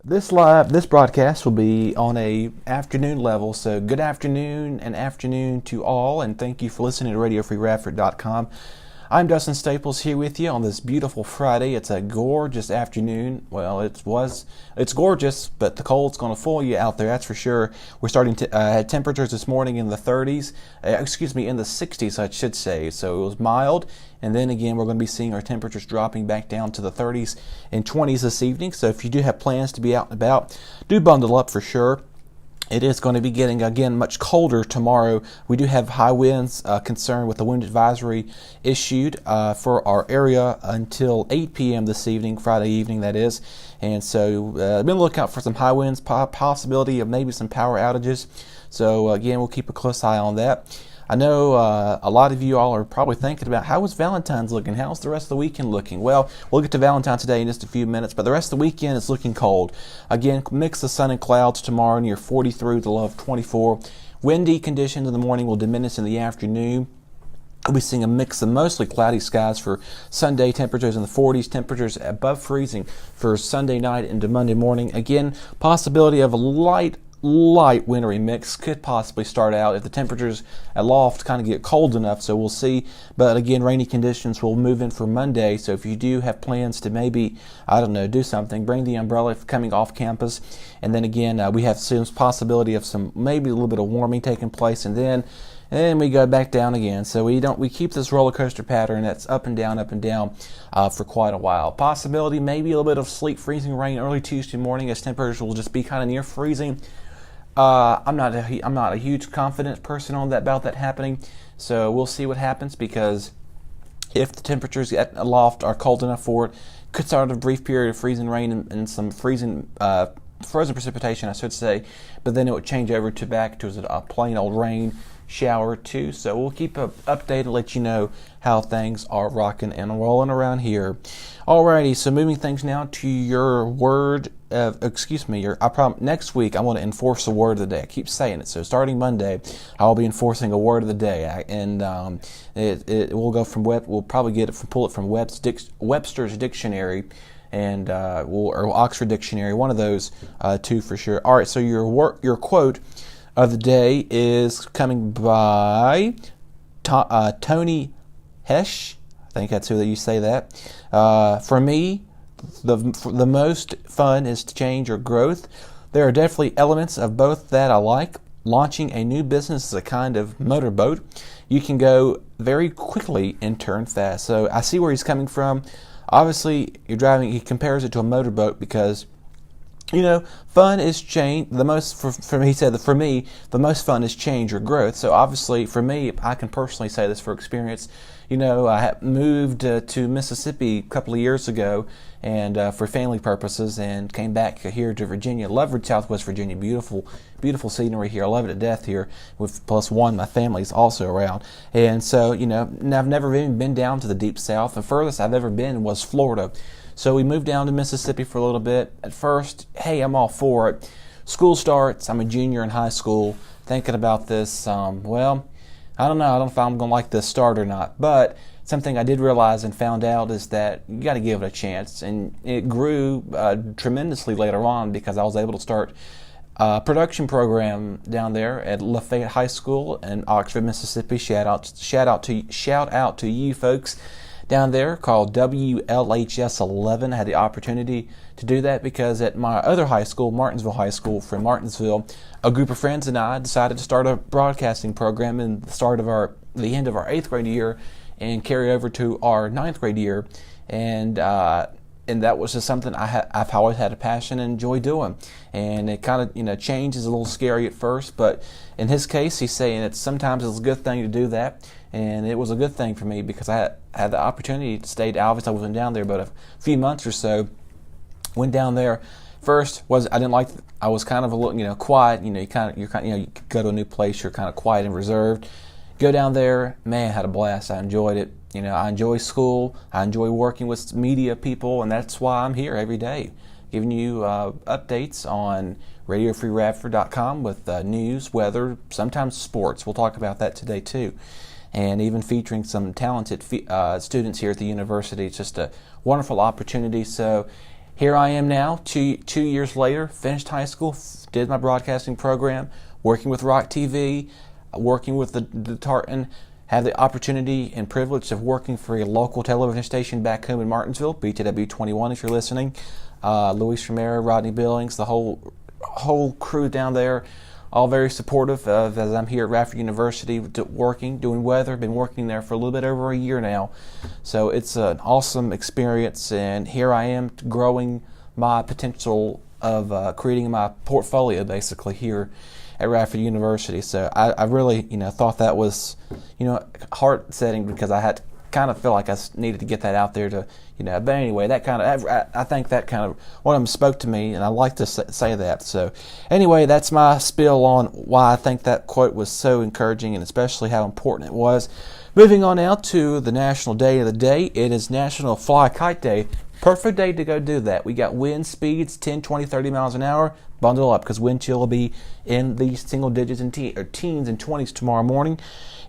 This broadcast will be on a afternoon level, so good afternoon and afternoon to all, and thank you for listening to Radio Free Radford.com. I'm Dustin Staples here with you on this beautiful Friday. It's a gorgeous afternoon. Well, it's gorgeous, but the cold's going to fool you out there, that's for sure. We're starting to had temperatures this morning in the 30s, in the 60s, I should say. So it was mild, and then again, we're going to be seeing our temperatures dropping back down to the 30s and 20s this evening. So if you do have plans to be out and about, do bundle up for sure. It is going to be getting, again, much colder tomorrow. We do have high winds concerned with the wind advisory issued for our area until 8 p.m. this evening, Friday evening, that is. And so be on the lookout for some high winds, possibility of maybe some power outages. So, again, we'll keep a close eye on that. I know a lot of you all are probably thinking about how is Valentine's looking? How's the rest of the weekend looking? Well, we'll get to Valentine's today in just a few minutes, but the rest of the weekend is looking cold. Again, mix of sun and clouds tomorrow near 43 with a low of 24. Windy conditions in the morning will diminish in the afternoon. We'll be seeing a mix of mostly cloudy skies for Sunday, temperatures in the 40s, temperatures above freezing for Sunday night into Monday morning. Again, possibility of a light wintry mix could possibly start out if the temperatures aloft kind of get cold enough, so we'll see. But again, rainy conditions will move in for Monday, so if you do have plans to maybe, do something, bring the umbrella if coming off campus. And then again, we have some possibility of maybe a little bit of warming taking place, and then we go back down again. So we keep this roller coaster pattern that's up and down for quite a while. Possibility maybe a little bit of sleet, freezing rain early Tuesday morning as temperatures will just be kind of near freezing. I'm not a huge confident person about that happening, so we'll see what happens, because if the temperatures at aloft are cold enough for it, could start a brief period of freezing rain and some frozen precipitation, I should say, but then it would change over back to a plain old rain shower too. So we'll keep updated, let you know how things are rocking and rolling around here. Alrighty, so moving things now to your word next week I want to enforce a word of the day. I keep saying it, so starting Monday I'll be enforcing a word of the day, and it will go from we'll probably pull it from Webster's dictionary, and or Oxford Dictionary, one of those two for sure. All right, so your quote of the day is coming by Tony Hesh. I think that's who you say that. For me, the most fun is change or growth. There are definitely elements of both that I like. Launching a new business is a kind of motorboat. You can go very quickly and turn fast. So I see where he's coming from. Obviously, he compares it to a motorboat because, fun is change. He said, for me, the most fun is change or growth. So obviously, for me, I can personally say this for experience. I moved to Mississippi a couple of years ago, and for family purposes, and came back here to Virginia. Love Southwest Virginia, beautiful, beautiful scenery here. I love it to death here. With plus one, my family's also around, and so I've never even been down to the deep south. The furthest I've ever been was Florida. So we moved down to Mississippi for a little bit. At first, hey, I'm all for it. School starts. I'm a junior in high school. Thinking about this, I don't know. I don't know if I'm going to like this start or not. But something I did realize and found out is that you got to give it a chance. And it grew tremendously later on because I was able to start a production program down there at Lafayette High School in Oxford, Mississippi. Shout out to you folks down there, called WLHS 11. I had the opportunity to do that because at my other high school, Martinsville High School from Martinsville, a group of friends and I decided to start a broadcasting program in the end of our 8th grade year and carry over to our 9th grade year, and that was just something I've always had a passion and enjoy doing. And it kind of change is a little scary at first, but in his case, he's saying sometimes it's a good thing to do that. And it was a good thing for me because I had the opportunity to stay at Alvis. I wasn't down there but a few months or so. Went down there. First I was kind of a little quiet. You go to a new place, you're kind of quiet and reserved. Go down there, man, had a blast. I enjoyed it. I enjoy school. I enjoy working with media people, and that's why I'm here every day, giving you updates on RadioFreeRadford.com with news, weather, sometimes sports. We'll talk about that today too. And even featuring some talented students here at the university. It's just a wonderful opportunity. So here I am now, two years later, finished high school, did my broadcasting program, working with Rock TV, working with the Tartan, have the opportunity and privilege of working for a local television station back home in Martinsville, BTW 21 if you're listening. Luis Romero, Rodney Billings, the whole crew down there, all very supportive of as I'm here at Radford University doing weather. Been working there for a little bit over a year now. So it's an awesome experience, and here I am growing my potential of creating my portfolio basically here at Radford University. So I really, thought that was, heart-setting because I had kind of feel like I needed to get that out there to, but anyway, that kind of, I think that kind of, one of them spoke to me, and I like to say that. So anyway, that's my spiel on why I think that quote was so encouraging and especially how important it was. Moving on now to the national day of the day. It is National Fly Kite Day. Perfect day to go do that. We got wind speeds 10, 20, 30 miles an hour. Bundle up because wind chill will be in the single digits and teens and 20s tomorrow morning.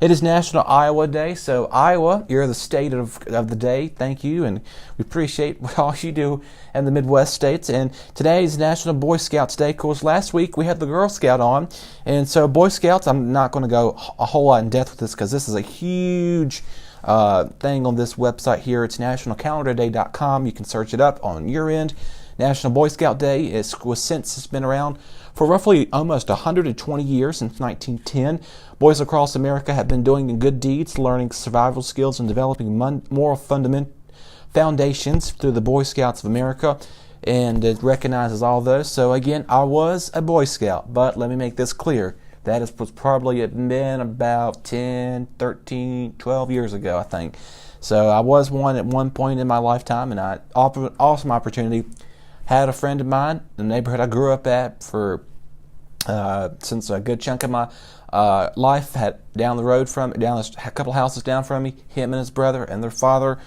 It is National Iowa Day, so Iowa, you're the state of the day. Thank you, and we appreciate what all you do in the Midwest states. And today is National Boy Scouts Day. Of course, last week we had the Girl Scout on, and so Boy Scouts, I'm not going to go a whole lot in depth with this because this is a huge thing on this website here. It's nationalcalendarday.com. You can search it up on your end. National Boy Scout Day it's been around for roughly almost 120 years, since 1910. Boys across America have been doing good deeds, learning survival skills, and developing moral foundations through the Boy Scouts of America, and it recognizes all those. So again, I was a Boy Scout, but let me make this clear. That was probably been about 10, 13, 12 years ago, I think. So I was one at one point in my lifetime, and I awesome opportunity. Had a friend of mine in the neighborhood I grew up at for since a good chunk of my life. Had down the road from a couple houses down from me. Him and his brother and their father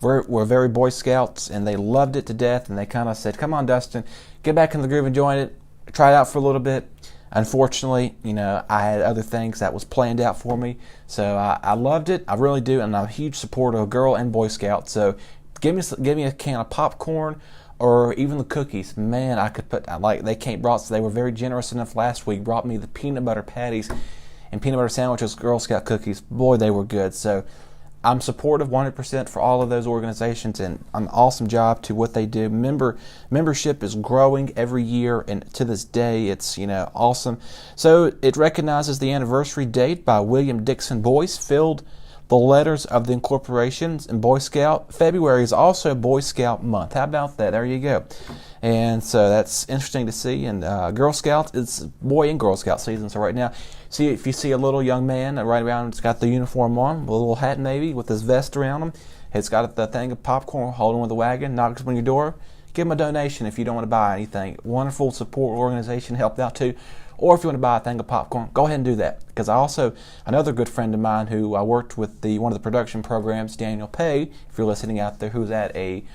were very Boy Scouts, and they loved it to death. And they kind of said, "Come on, Dustin, get back in the groove and join it. Try it out for a little bit." Unfortunately, I had other things that was planned out for me. So I loved it. I really do, and I'm a huge supporter of Girl and Boy Scouts. So give me a can of popcorn. Or even the cookies, man, I could put, they were very generous enough last week, brought me the peanut butter patties and peanut butter sandwiches, Girl Scout cookies. Boy, they were good. So I'm supportive 100% for all of those organizations, and an awesome job to what they do. Membership is growing every year, and to this day, it's, awesome. So it recognizes the anniversary date by William Dixon Boyce, filled the letters of the incorporations in Boy Scout. February is also Boy Scout month. How about that? There you go. And so that's interesting to see. And Girl Scouts, it's Boy and Girl Scout season. So right now, if you see a little young man right around, it's got the uniform on, with a little hat maybe, with his vest around him. It's got the thing of popcorn holding with the wagon, knocks on your door. Give him a donation if you don't want to buy anything. Wonderful support organization helped out too. Or if you want to buy a thing of popcorn, go ahead and do that. Because another good friend of mine who I worked with one of the production programs, Daniel Pay, if you're listening out there, who's actually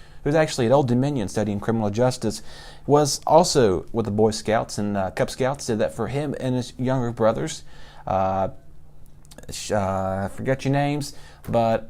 at Old Dominion studying criminal justice, was also with the Boy Scouts and Cub Scouts. Did that for him and his younger brothers. I forget your names, but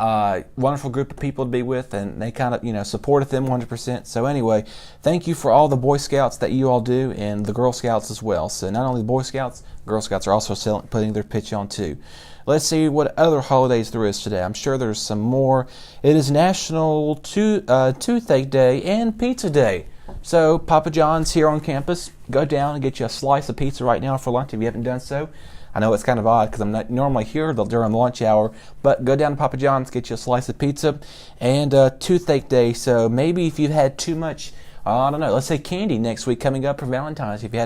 wonderful group of people to be with, and they kind of supported them 100%. So anyway, thank you for all the Boy Scouts that you all do, and the Girl Scouts as well. So not only the Boy Scouts, Girl Scouts are also putting their pitch on too. Let's see what other holidays there is today. I'm sure there's some more. It is National Toothache Day and Pizza Day. So Papa John's here on campus. Go down and get you a slice of pizza right now for lunch if you haven't done so. I know it's kind of odd because I'm not normally here during lunch hour, but go down to Papa John's, get you a slice of pizza, and Toothache Day. So maybe if you've had too much, I don't know, let's say candy next week coming up for Valentine's. If you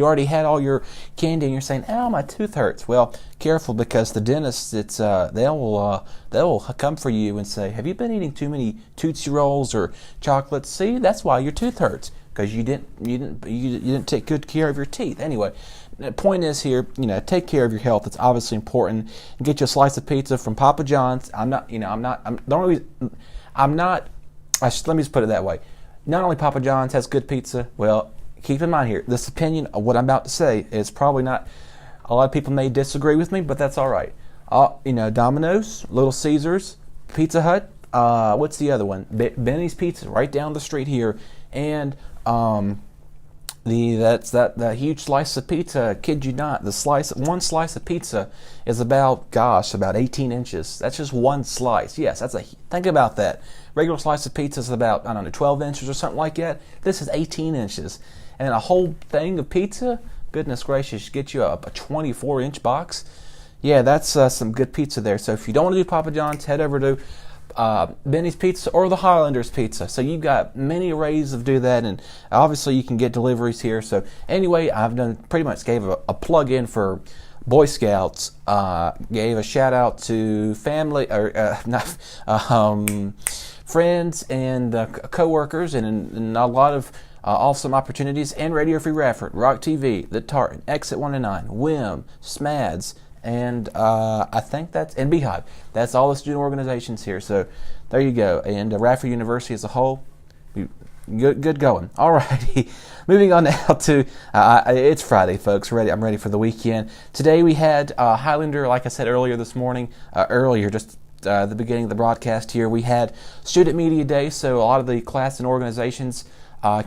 already had all your candy and you're saying, "Oh, my tooth hurts," well, careful because the dentist, they'll come for you and say, "Have you been eating too many Tootsie Rolls or chocolates? See, that's why your tooth hurts because you didn't take good care of your teeth." Anyway. The point is here, take care of your health. It's obviously important. And get you a slice of pizza from Papa John's. Let me just put it that way. Not only Papa John's has good pizza, well, keep in mind here, this opinion of what I'm about to say is probably not, a lot of people may disagree with me, but that's all right. Domino's, Little Caesars, Pizza Hut, what's the other one? Benny's Pizza, right down the street here and that's that huge slice of pizza. Kid you not, one slice of pizza is about 18 inches. That's just one slice. Yes, think about that. Regular slice of pizza is about 12 inches or something like that. This is 18 inches, and a whole thing of pizza. Goodness gracious, get you a 24-inch box. Yeah, that's some good pizza there. So if you don't want to do Papa John's, head over to Benny's Pizza or the Highlander's Pizza. So you've got many ways of do that, and obviously you can get deliveries here. So anyway, I've pretty much gave a plug in for Boy Scouts. Gave a shout out to family friends and co-workers, and a lot of awesome opportunities. And Radio Free Radford, Rock TV, The Tartan, Exit 109, WIM, SMADS, and I think and Beehive. That's all the student organizations here. So there you go. And Radford University as a whole, good going. All righty. Moving on now to, it's Friday, folks. I'm ready for the weekend. Today we had Highlander, like I said earlier this morning, just the beginning of the broadcast here. We had Student Media Day, so a lot of the class and organizations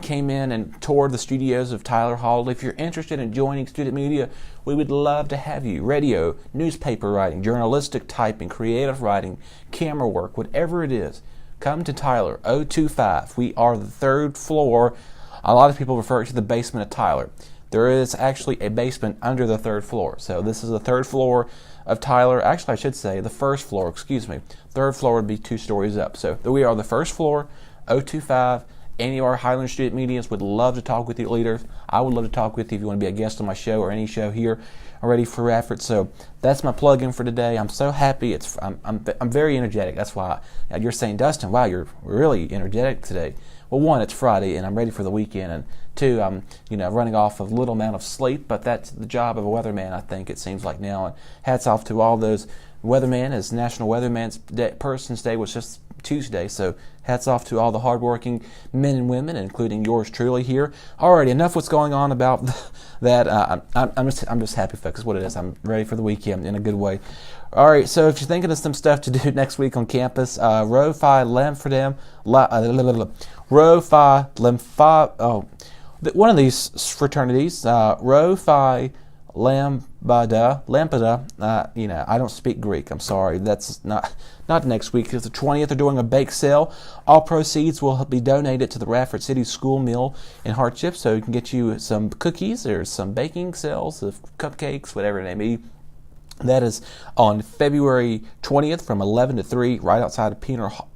came in and toured the studios of Tyler Hall. If you're interested in joining student media, we would love to have you. Radio, newspaper writing, journalistic typing, creative writing, camera work, whatever it is, come to Tyler 025. We are the third floor. A lot of people refer to the basement of Tyler. There is actually a basement under the third floor. So this is the third floor of Tyler. Actually, I should say the first floor, excuse me. Third floor would be 2 stories up. So we are the first floor, 025. Any of our Highlander student medians would love to talk with you, leaders. I would love to talk with you if you want to be a guest on my show or any show here already for Radford. So that's my plug-in for today. I'm so happy. I'm very energetic. That's why you're saying, Dustin, wow, you're really energetic today. Well, 1, it's Friday and I'm ready for the weekend, and 2, I'm running off of little amount of sleep, but that's the job of a weatherman, I think it seems like now. And hats off to all those weathermen, as National Weatherman's Person's Day was just Tuesday, so hats off to all the hardworking men and women, including yours truly here. Alrighty, enough what's going on about that. I'm just happy, folks. What it is. I'm ready for the weekend in a good way. All right, so if you're thinking of some stuff to do next week on campus, Rho Phi Lambda, one of these fraternities, Rho Phi Lambda, I don't speak Greek. I'm sorry. That's not next week. It's the 20th. They're doing a bake sale. All proceeds will be donated to the Radford City School Meal and Hardship, so you can get you some cookies or some baking sales of cupcakes, whatever it may be. That is on February 20th from 11 to 3 right outside of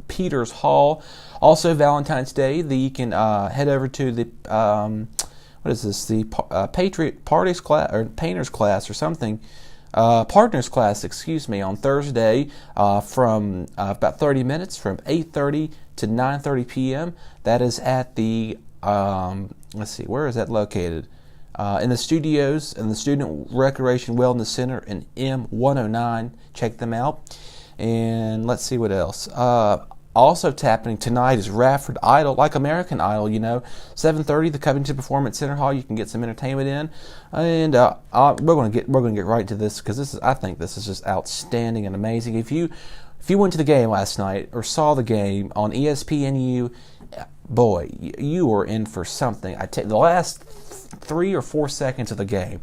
Peters Hall. Also, Valentine's Day, you can head over to the the Patriot Parties class or Painters class or something, Partners class, on Thursday from about 30 minutes from 8:30 to 9:30 p.m. That is at the where is that located? In the studios in the Student Recreation Wellness Center in M109. Check them out. And let's see what else. Also happening tonight is Radford Idol, like American Idol, 7:30, the Covington Performance Center Hall. You can get some entertainment in, and we're going to get right to this, because I think this is just outstanding and amazing. If you went to the game last night or saw the game on ESPNU, boy, you were in for something. I take the last 3 or 4 seconds of the game.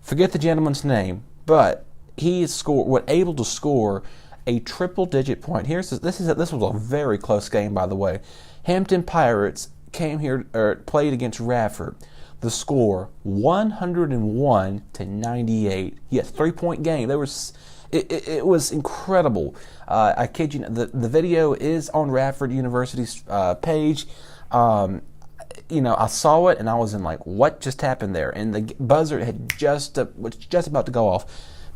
Forget the gentleman's name, but he is able to score a triple-digit point. This was a very close game, by the way. Hampton Pirates came here played against Radford. The score 101 to 98. Yes, 3-point game. It was incredible. I kid you not. The video is on Radford University's page. I saw it and I was in like, what just happened there? And the buzzer was just about to go off.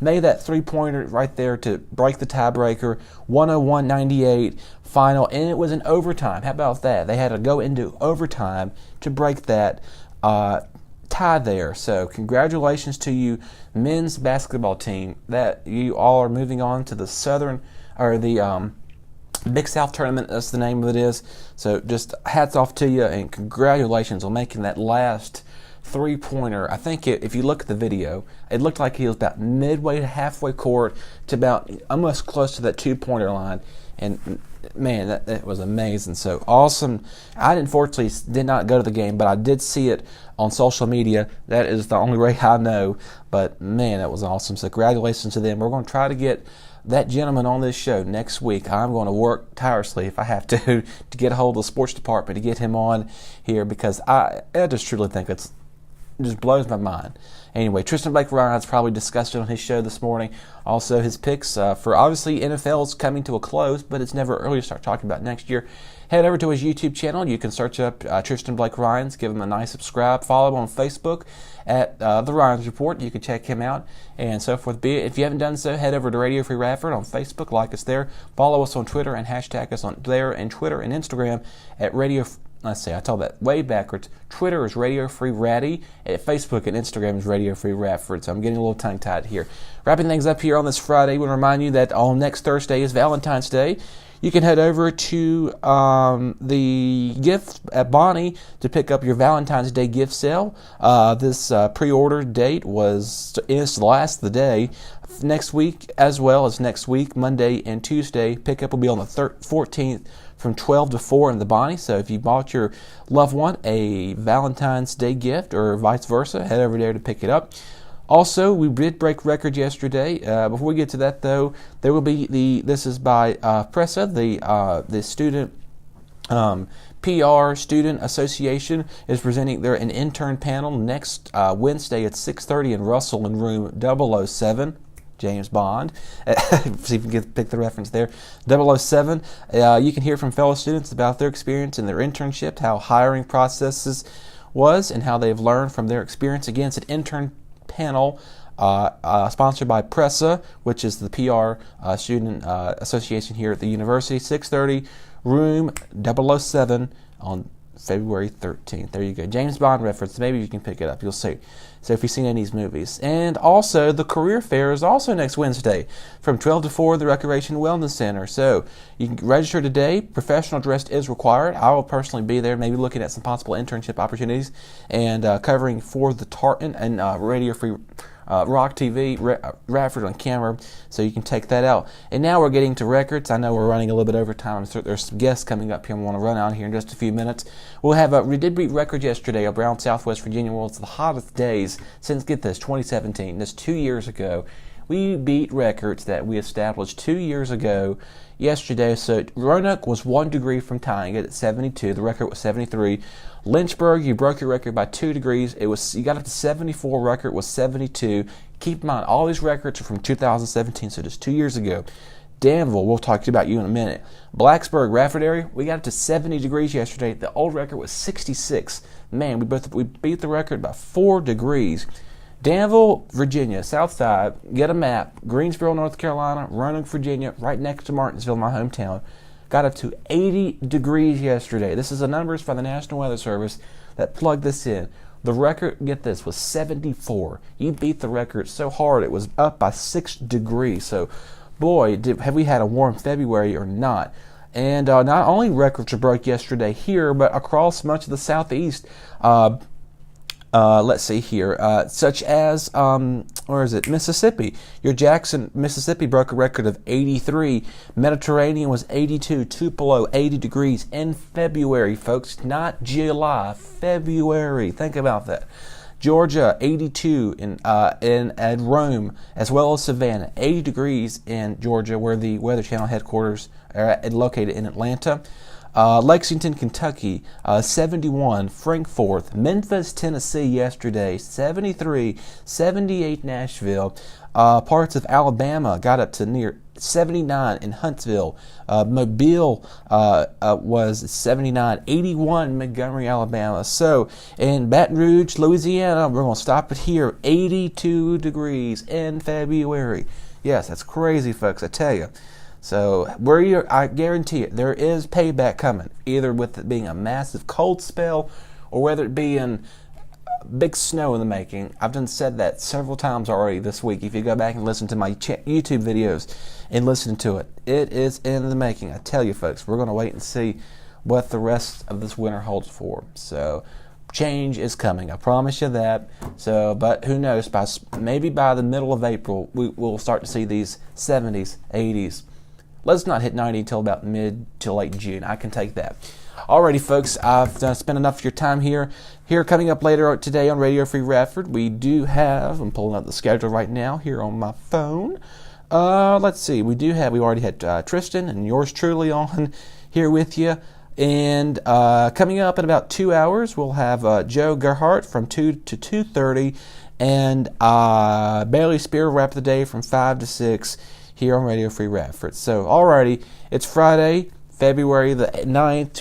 Made that 3-pointer right there to break the tiebreaker. 101-98 final, and it was in overtime. How about that? They had to go into overtime to break that tie there. So congratulations to you, men's basketball team, that you all are moving on to the Big South Tournament. That's the name of it is. So just hats off to you, and congratulations on making that last three-pointer. I think if you look at the video, it looked like he was about midway to halfway court to about almost close to that two-pointer line. And man, that was amazing. So awesome. I unfortunately did not go to the game, but I did see it on social media. That is the only way I know. But man, that was awesome. So congratulations to them. We're going to try to get that gentleman on this show next week. I'm going to work tirelessly if I have to get a hold of the sports department to get him on here, because I just truly think it just blows my mind. Anyway, Tristan Blake Ryan's probably discussed it on his show this morning. Also, his picks for obviously NFL is coming to a close, but it's never early to start talking about next year. Head over to his YouTube channel. You can search up Tristan Blake Ryan's. Give him a nice subscribe. Follow him on Facebook at The Ryan's Report. You can check him out and so forth. If you haven't done so, head over to Radio Free Radford on Facebook. Like us there. Follow us on Twitter and hashtag us on there and Twitter and Instagram at Radio. Let's see, I told that way backwards. Twitter is Radio Free Ratty. At Facebook and Instagram is Radio Free Radford. So I'm getting a little tongue-tied here. Wrapping things up here on this Friday, I want to remind you that on next Thursday is Valentine's Day. You can head over to the gift at Bonnie to pick up your Valentine's Day gift sale. This pre-order date is the last of the day. Next week, as well as next week, Monday and Tuesday, pickup will be on the 14th from 12 to 4 in the Bonnie. So if you bought your loved one a Valentine's Day gift or vice versa, head over there to pick it up. Also, we did break records yesterday. Before we get to that, though, there will be this is by Pressa, the student PR Student Association is presenting an intern panel next Wednesday at 6:30 in Russell in room 007. James Bond. See if you can pick the reference there. 007. You can hear from fellow students about their experience in their internship, how hiring processes was, and how they've learned from their experience. Again, it's an intern panel sponsored by Pressa, which is the PR Student Association here at the university. 6:30, room 007 on February 13th. There you go. James Bond reference. Maybe you can pick it up. You'll see. So if you've seen any of these movies. And also, the career fair is also next Wednesday from 12 to 4 at the Recreation Wellness Center. So you can register today. Professional dress is required. I will personally be there, maybe looking at some possible internship opportunities and covering for the Tartan and Radio Free Rock TV, Radford on camera, so you can take that out. And now we're getting to records. I know we're running a little bit over time. So there's some guests coming up here I want to run out here in just a few minutes. We did beat records yesterday around Southwest Virginia. Well, it's the hottest days since, get this, 2017. This 2 years ago. We beat records that we established 2 years ago yesterday. So Roanoke was 1 degree from tying it at 72. The record was 73. Lynchburg, you broke your record by 2 degrees. You got up to 74. Record was 72. Keep in mind, all these records are from 2017, so just 2 years ago. Danville, we'll talk about you in a minute. Blacksburg, Radford area, we got up to 70 degrees yesterday. The old record was 66. Man, we beat the record by 4 degrees. Danville, Virginia, south side, get a map. Greensboro, North Carolina, Roanoke, Virginia, right next to Martinsville, my hometown. Got up to 80 degrees yesterday. This is the numbers from the National Weather Service that plugged this in. The record, get this, was 74. You beat the record so hard it was up by 6 degrees. So, boy, have we had a warm February or not. And not only records were broke yesterday here, but across much of the southeast. Let's see here, such as, where is it? Mississippi. Your Jackson, Mississippi broke a record of 83. Mediterranean was 82. Tupelo, 80 degrees in February, folks. Not July, February. Think about that. Georgia, 82 at Rome, as well as Savannah. 80 degrees in Georgia, where the Weather Channel headquarters are located in Atlanta. Lexington, Kentucky, 71. Frankfort, Memphis, Tennessee yesterday, 73. 78 Nashville. Parts of Alabama got up to near 79 in Huntsville. Mobile was 79. 81 Montgomery, Alabama. So in Baton Rouge, Louisiana, we're going to stop it here. 82 degrees in February. Yes, that's crazy, folks, I tell you. So I guarantee it, there is payback coming, either with it being a massive cold spell or whether it be in big snow in the making. I've said that several times already this week. If you go back and listen to my YouTube videos and listen to it, it is in the making. I tell you, folks, we're going to wait and see what the rest of this winter holds for. So change is coming. I promise you that. So, but who knows? Maybe by the middle of April, we'll start to see these 70s, 80s. Let's not hit 90 until about mid to late June. I can take that. Alrighty, folks, I've spent enough of your time here. Here, coming up later today on Radio Free Radford, we do have, I'm pulling up the schedule right now here on my phone. Let's see, we already had Tristan and yours truly on here with you. And coming up in about 2 hours, we'll have Joe Gerhardt from 2 to 2:30, and Bailey Spear wrap the day from 5 to 6 here on Radio Free Radford. So, alrighty, it's Friday, February the 8th,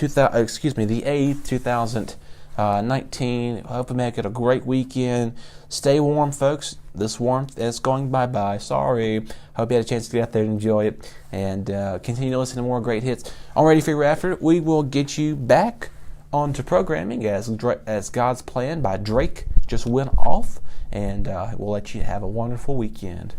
2019. I hope you make it a great weekend. Stay warm, folks. This warmth is going bye-bye. Sorry. Hope you had a chance to get out there and enjoy it. And continue to listen to more great hits on Radio Free Radford. We will get you back onto programming as God's Plan by Drake just went off. And we'll let you have a wonderful weekend.